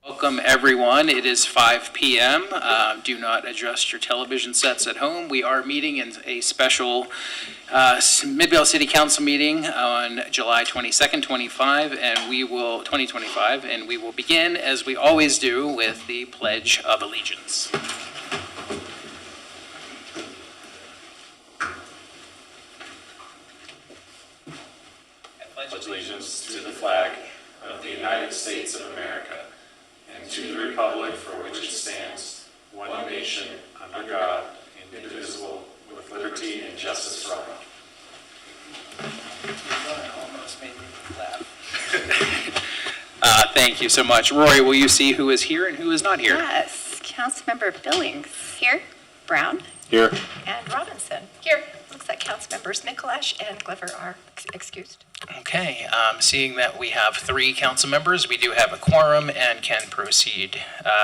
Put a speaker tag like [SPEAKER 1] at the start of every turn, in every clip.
[SPEAKER 1] Welcome, everyone. It is 5 p.m. Do not adjust your television sets at home. We are meeting in a special Midvale City Council meeting on July 22nd, 2025, and we will begin, as we always do, with the Pledge of Allegiance.
[SPEAKER 2] I pledge allegiance to the flag of the United States of America and to the republic for which it stands, one nation, under God, indivisible, with liberty and justice for all.
[SPEAKER 1] Almost made me laugh. Thank you so much. Rory, will you see who is here and who is not here?
[SPEAKER 3] Yes, Councilmember Billings here, Brown,
[SPEAKER 2] Here.
[SPEAKER 3] and Robinson here. Looks like Councilmembers Mikulash and Glover are excused.
[SPEAKER 1] Okay, seeing that we have 3 council members, we do have a quorum and can proceed.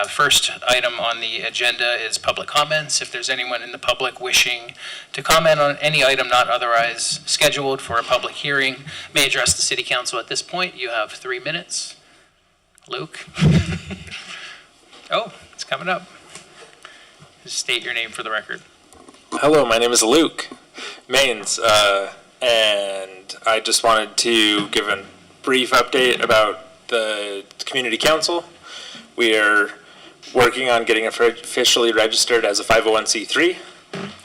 [SPEAKER 1] First item on the agenda is public comments. If there's anyone in the public wishing to comment on any item not otherwise scheduled for a public hearing, may address the city council at this point. You have 3 minutes. Luke? Oh, it's coming up. Just state your name for the record.
[SPEAKER 4] Hello, my name is Luke Maines, and I just wanted to give a brief update about the community council. We are working on getting officially registered as a 501c3,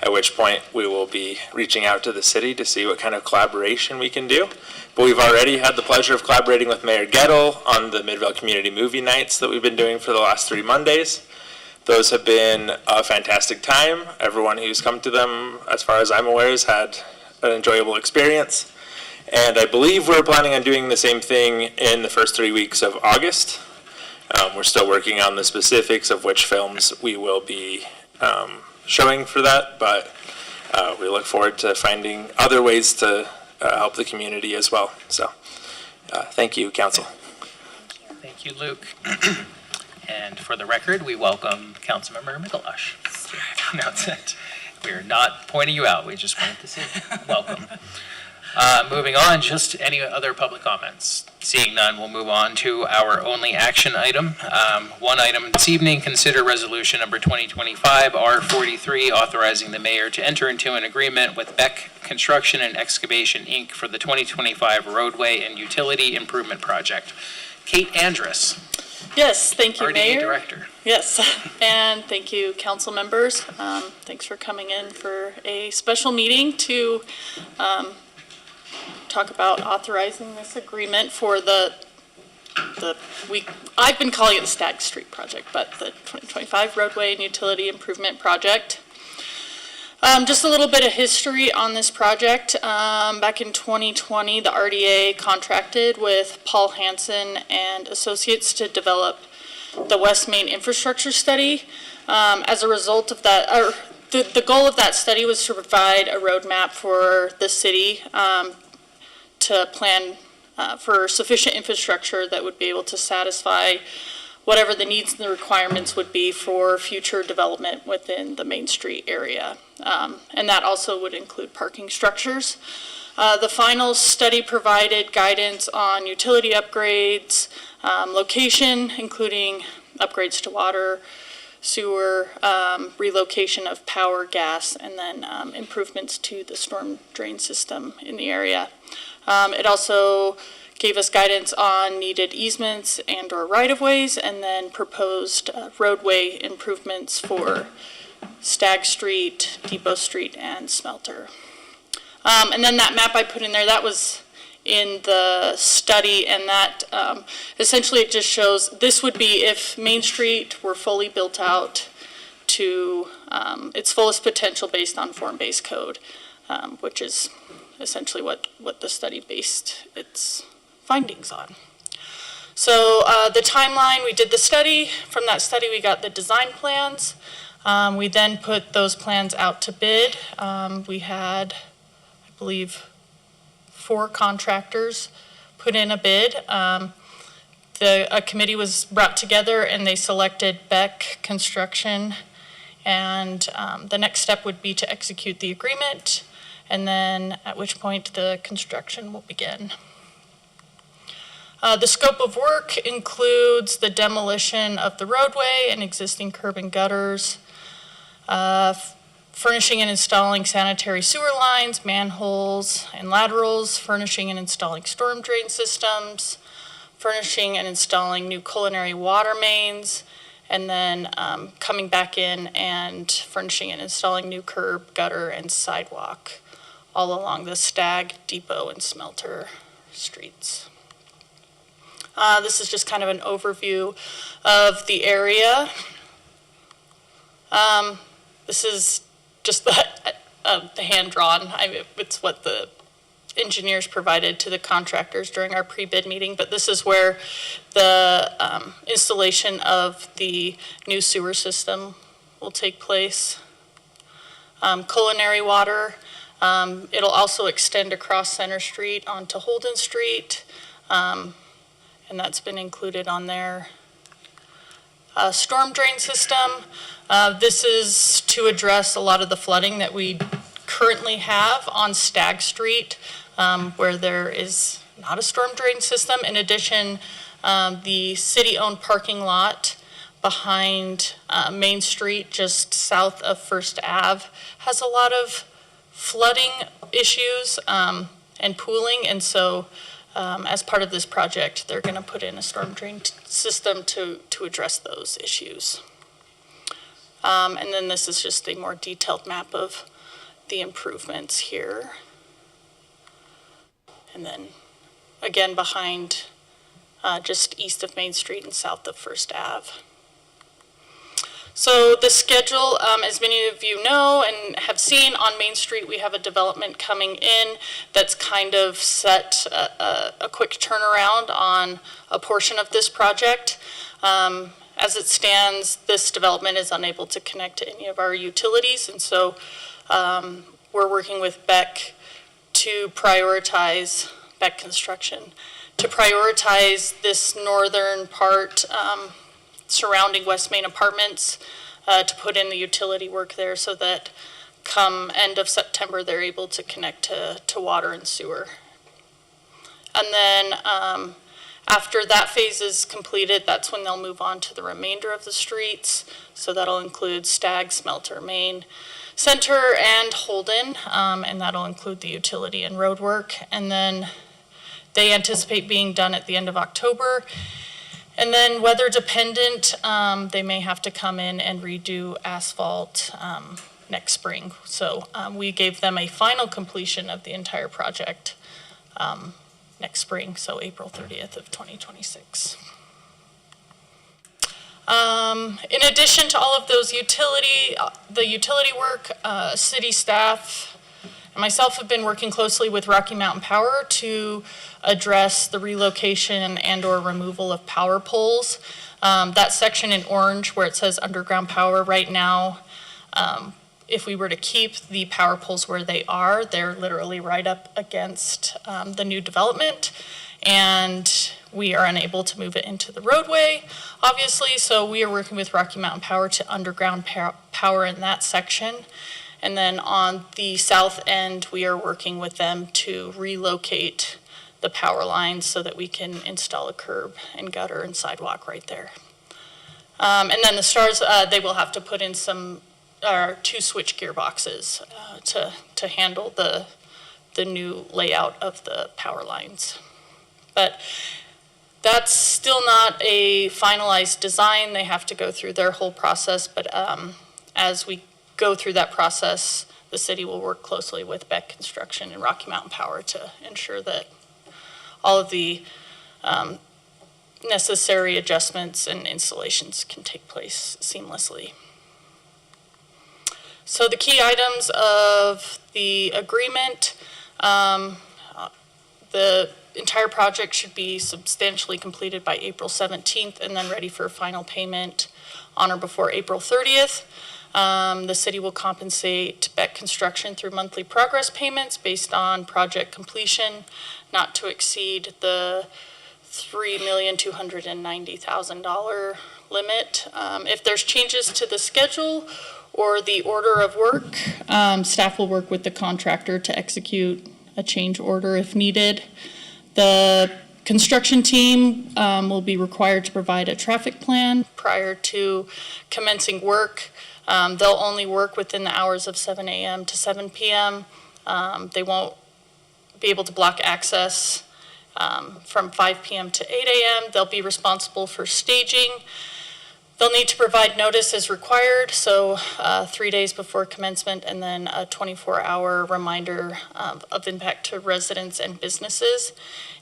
[SPEAKER 4] at which point we will be reaching out to the city to see what kind of collaboration we can do. But we've already had the pleasure of collaborating with Mayor Gettle on the Midvale Community Movie Nights that we've been doing for the last 3 Mondays. Those have been a fantastic time. Everyone who's come to them, as far as I'm aware, has had an enjoyable experience. And I believe we're planning on doing the same thing in the first 3 weeks of August. We're still working on the specifics of which films we will be showing for that, but we look forward to finding other ways to help the community as well. So thank you, Council.
[SPEAKER 1] Thank you, Luke. And for the record, we welcome Councilmember Mikulash. That's it. We are not pointing you out. We just wanted to say welcome. Moving on, just any other public comments? Seeing none, we'll move on to our only action item. One item this evening, consider resolution number 2025 R43, authorizing the mayor to enter into an agreement with Beck Construction and Excavation, Inc. for the 2025 roadway and utility improvement project. Kate Andrus.
[SPEAKER 5] Yes, thank you,
[SPEAKER 1] RDA
[SPEAKER 5] Mayor.
[SPEAKER 1] Director.
[SPEAKER 5] Yes, and thank you, council members. Thanks for coming in for a special meeting to talk about authorizing this agreement for I've been calling it the Stagg Street project, but the 2025 roadway and utility improvement project. Just a little bit of history on this project. Back in 2020, the RDA contracted with Paul Hansen and Associates to develop the West Main infrastructure study. As a result of that, the goal of that study was to provide a roadmap for the city to plan for sufficient infrastructure that would be able to satisfy whatever the needs and the requirements would be for future development within the Main Street area. And that also would include parking structures. The final study provided guidance on utility upgrades, location, including upgrades to water, sewer, relocation of power, gas, and then improvements to the storm drain system in the area. It also gave us guidance on needed easements and or right-of-ways, and then proposed roadway improvements for Stagg Street, Depot Street, and Smelter. And then that map I put in there, that was in the study, and that essentially it just shows this would be if Main Street were fully built out to its fullest potential based on form-based code, which is essentially what the study based its findings on. So the timeline, we did the study. From that study, we got the design plans. We then put those plans out to bid. We had, I believe, 4 contractors put in a bid. A committee was brought together and they selected Beck Construction. And the next step would be to execute the agreement, and then at which point the construction will begin. The scope of work includes the demolition of the roadway and existing curb and gutters, furnishing and installing sanitary sewer lines, manholes, and laterals, furnishing and installing storm drain systems, furnishing and installing new culinary water mains, and then coming back in and furnishing and installing new curb, gutter, and sidewalk all along the Stag, Depot, and Smelter streets. This is just kind of an overview of the area. This is just the hand-drawn. It's what the engineers provided to the contractors during our pre-bid meeting, but this is where the installation of the new sewer system will take place. Culinary water, it'll also extend across Center Street onto Holden Street, and that's been included on there. Storm drain system, this is to address a lot of the flooding that we currently have on Stag Street, where there is not a storm drain system. In addition, the city-owned parking lot behind Main Street, just south of First Ave, has a lot of flooding issues and pooling, and so as part of this project, they're going to put in a storm drain system to address those issues. And then this is just a more detailed map of the improvements here. And then again behind, just east of Main Street and south of First Ave. So the schedule, as many of you know and have seen, on Main Street we have a development coming in that's kind of set a quick turnaround on a portion of this project. As it stands, this development is unable to connect to any of our utilities, and so we're working with Beck to prioritize, Beck Construction, to prioritize this northern part surrounding West Main Apartments to put in the utility work there so that come end of September they're able to connect to water and sewer. And then after that phase is completed, that's when they'll move on to the remainder of the streets. So that'll include Stag, Smelter, Main, Center, and Holden, and that'll include the utility and road work. And then they anticipate being done at the end of October. And then weather dependent, they may have to come in and redo asphalt next spring. So we gave them a final completion of the entire project next spring, so April 30th of 2026. In addition to all of those the utility work, city staff and myself have been working closely with Rocky Mountain Power to address the relocation and/or removal of power poles. That section in orange where it says underground power right now, if we were to keep the power poles where they are, they're literally right up against the new development, and we are unable to move it into the roadway, obviously, so we are working with Rocky Mountain Power to underground power in that section. And then on the south end, we are working with them to relocate the power lines so that we can install a curb and gutter and sidewalk right there. And then the stars, they will have to put in some 2 switch gearboxes to handle the new layout of the power lines. But that's still not a finalized design. They have to go through their whole process, but as we go through that process, the city will work closely with Beck Construction and Rocky Mountain Power to ensure that all of the necessary adjustments and installations can take place seamlessly. So the key items of the agreement, the entire project should be substantially completed by April 17th and then ready for final payment on or before April 30th. The city will compensate Beck Construction through monthly progress payments based on project completion, not to exceed the $3,290,000 limit. If there's changes to the schedule or the order of work, staff will work with the contractor to execute a change order if needed. The Construction team will be required to provide a traffic plan prior to commencing work. They'll only work within the hours of 7 a.m. to 7 p.m. They won't be able to block access from 5 p.m. to 8 a.m. They'll be responsible for staging. They'll need to provide notice as required, so 3 days before commencement, and then a 24-hour reminder of impact to residents and businesses.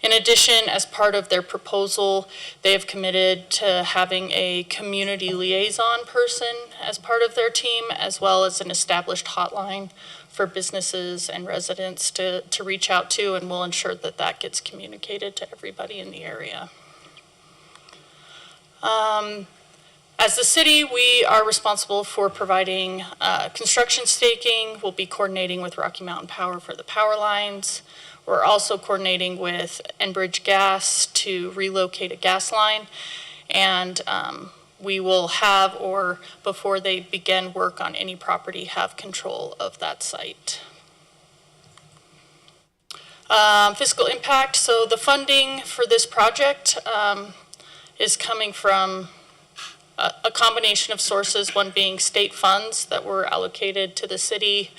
[SPEAKER 5] In addition, as part of their proposal, they have committed to having a community liaison person as part of their team, as well as an established hotline for businesses and residents to reach out to, and we'll ensure that that gets communicated to everybody in the area. As the city, we are responsible for providing construction staking. We'll be coordinating with Rocky Mountain Power for the power lines. We're also coordinating with Enbridge Gas to relocate a gas line. And we will have, or before they begin work on any property, have control of that site. Fiscal impact, so the funding for this project is coming from a combination of sources, one being state funds that were allocated to the city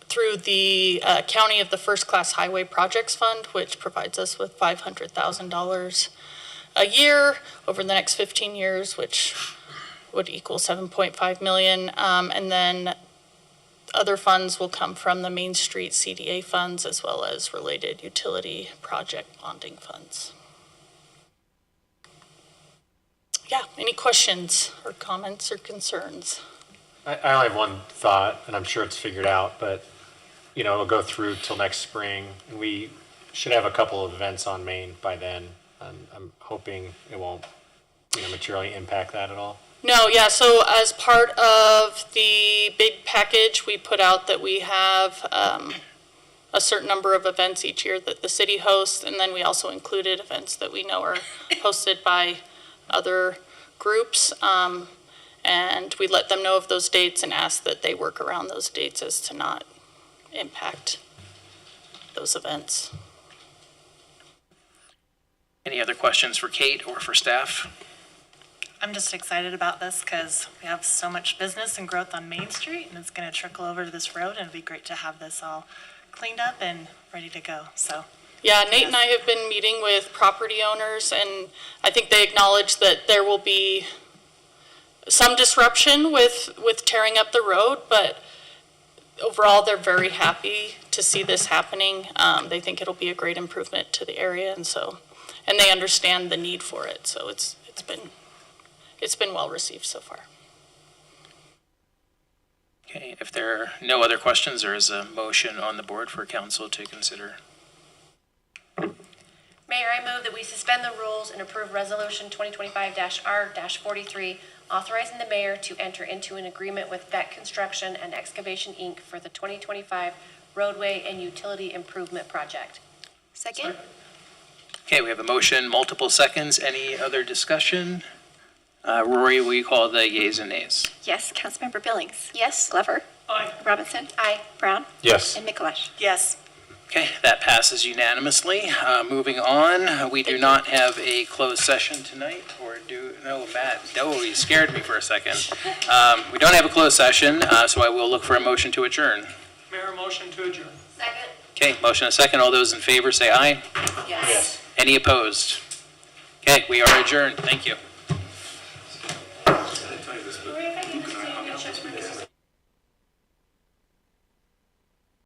[SPEAKER 5] through the County of the First Class Highway Projects Fund, which provides us with $500,000 a year over the next 15 years, which would equal $7.5 million. And then other funds will come from the Main Street CDA funds, as well as related utility project bonding funds. Yeah, any questions or comments or concerns?
[SPEAKER 6] I only have one thought, and I'm sure it's figured out, but, you know, it'll go through till next spring, and we should have a couple of events on Main by then. I'm hoping it won't, materially impact that at all.
[SPEAKER 5] No, yeah, so as part of the big package, we put out that we have a certain number of events each year that the city hosts, and then we also included events that we know are hosted by other groups, and we let them know of those dates and ask that they work around those dates as to not impact those events.
[SPEAKER 1] Any other questions for Kate or for staff?
[SPEAKER 7] I'm just excited about this because we have so much business and growth on Main Street, and it's going to trickle over to this road, and it'd be great to have this all cleaned up and ready to go, so.
[SPEAKER 5] Yeah, Nate and I have been meeting with property owners, and I think they acknowledge that there will be some disruption with tearing up the road, but overall, they're very happy to see this happening. They think it'll be a great improvement to the area, and they understand the need for it, so it's been well received so far.
[SPEAKER 1] Okay, if there are no other questions, there is a motion on the board for council to consider.
[SPEAKER 3] Mayor, I move that we suspend the rules and approve Resolution 2025-R-43, authorizing the mayor to enter into an agreement with Beck Construction and Excavation, Inc. for the 2025 roadway and utility improvement project.
[SPEAKER 7] Second?
[SPEAKER 1] Okay, we have a motion, multiple seconds. Any other discussion? Rory, will you call the yeas and nays?
[SPEAKER 3] Yes, Councilmember Billings. Yes. Glover.
[SPEAKER 7] Aye.
[SPEAKER 3] Robinson. Aye. Brown.
[SPEAKER 6] Yes.
[SPEAKER 3] And Mikuláš.
[SPEAKER 7] Yes.
[SPEAKER 1] Okay, that passes unanimously. Moving on, we do not have a closed session tonight, no, Matt, you scared me for a second. We don't have a closed session, so I will look for a motion to adjourn.
[SPEAKER 7] Mayor, motion to adjourn.
[SPEAKER 3] Second.
[SPEAKER 1] Okay, motion and second. All those in favor say aye.
[SPEAKER 3] Yes.
[SPEAKER 1] Any opposed? Okay, we are adjourned. Thank you.